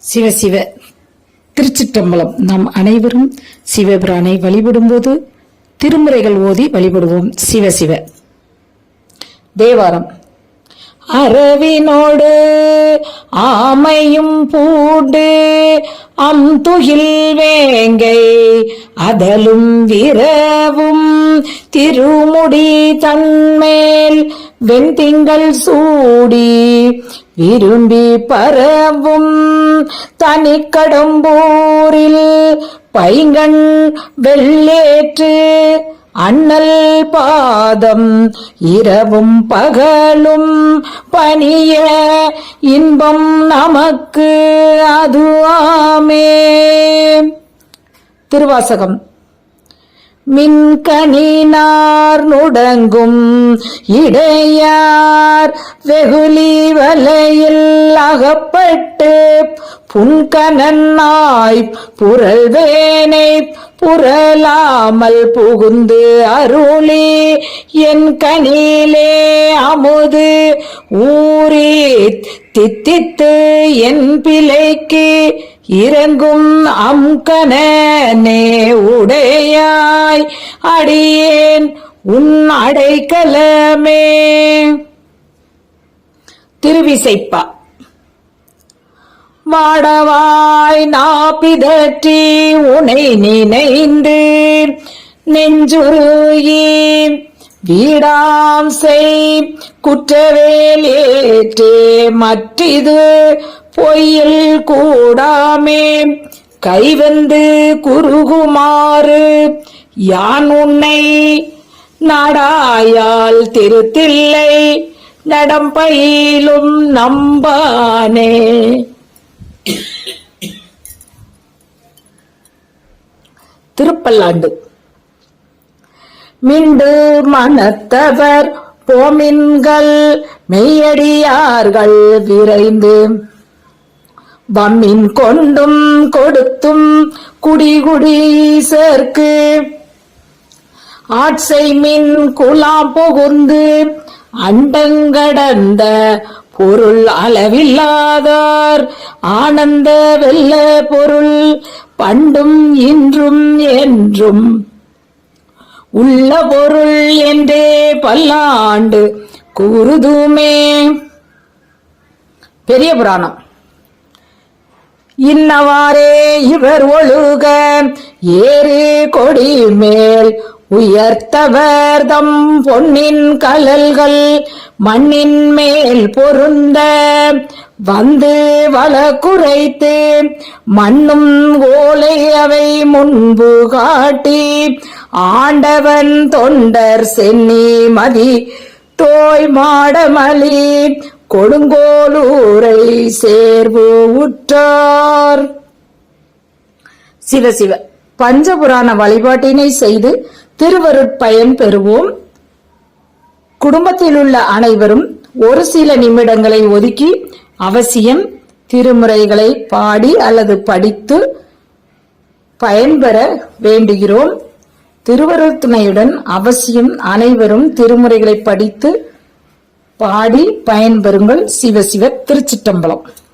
சிவ சிவ. திருச்சிற்றம்பலம். நாம் அனைவரும் சிவபிரானை வழிபடும்போது திருமுறைகள் ஓதி வழிபடுவோம். சிவ சிவ. தேவாரம். அரவினோடு ஆமையும் பூண்டு அம்துகில் வேங்கை அதலும் விரவும் திருமுடி தன்மேல் வெண்திங்கள் சூடி விரும்பி பரவும் தனிக்கடம்பூரில் பைங்கண் வெள்ளேற்று அண்ணல் பாதம் இரவும் பகலும் பணிய இன்பம் நமக்கு அதுவாமே. திருவாசகம். மின்கணினார் நுடங்கும் இடையார் வெகுளி வலையில் அகப்பட்டு புன்கணன்னாய் புரள்வேனை புரளாமல் புகுந்து அருளி என் கணிலே அமுது ஊறி தித்தித்து என் பிழைக்கு இறங்கும் அம்கனே உடையாய் அடியேன் உன் அடைக்கலமே. திருவிசைப்பா. வாடவாய் நாப்பிதற்றி உனை நினைந்து நெஞ்சுருகி வீடாம் செய் குற்றவேல் ஏற்றே மற்றிது பொய்யில் கூடாமே கைவந்து குறுகுமாறு யான் உன்னை நாடாயால் திருத்தில்லை நடம்பயிலும் நம்பானே. திருப்பல்லாண்டு. மிண்டு மனத்தவர் போமின்கள் மெய்யடியார்கள் விரைந்து வம்மின் கொண்டும் கொடுத்தும் குடிகுடி சேர்க்கு ஆட்சைமின் குலாம் புகுந்து அண்டங்கடந்த பொருள் அளவில்லாதார் ஆனந்த வெல்ல பொருள் பண்டும் இன்றும் என்றும் உள்ள பொருள் என்றே பல்லாண்டு கூறுதுமே. பெரிய புராணம். இன்னவாறே இவர் ஒழுக ஏறு கொடி மேல் உயர்த்தவர் தம் பொன்னின் கலல்கள் மண்ணின் மேல் பொருந்த வந்து வள குறைத்து மண்ணும் ஓலை அவை முன்பு காட்டி ஆண்டவன் தொண்டர் சென்னி மதி தோய் மாடமலி கொடுங்கோலூரை சேர்வு உற்றார். சிவ சிவ. பஞ்சபுராண வழிபாட்டினை செய்து திருவருட்பயன் பெறுவோம். குடும்பத்தில் உள்ள அனைவரும் ஒரு சில நிமிடங்களை ஒதுக்கி அவசியம் திருமுறைகளை பாடி அல்லது படித்து பயன்பெற வேண்டுகிறோம். திருவருள் துணையுடன் அவசியம் அனைவரும் திருமுறைகளை படித்து பாடி பயன்பெறுங்கள். சிவ சிவ. திருச்சிற்றம்பலம்.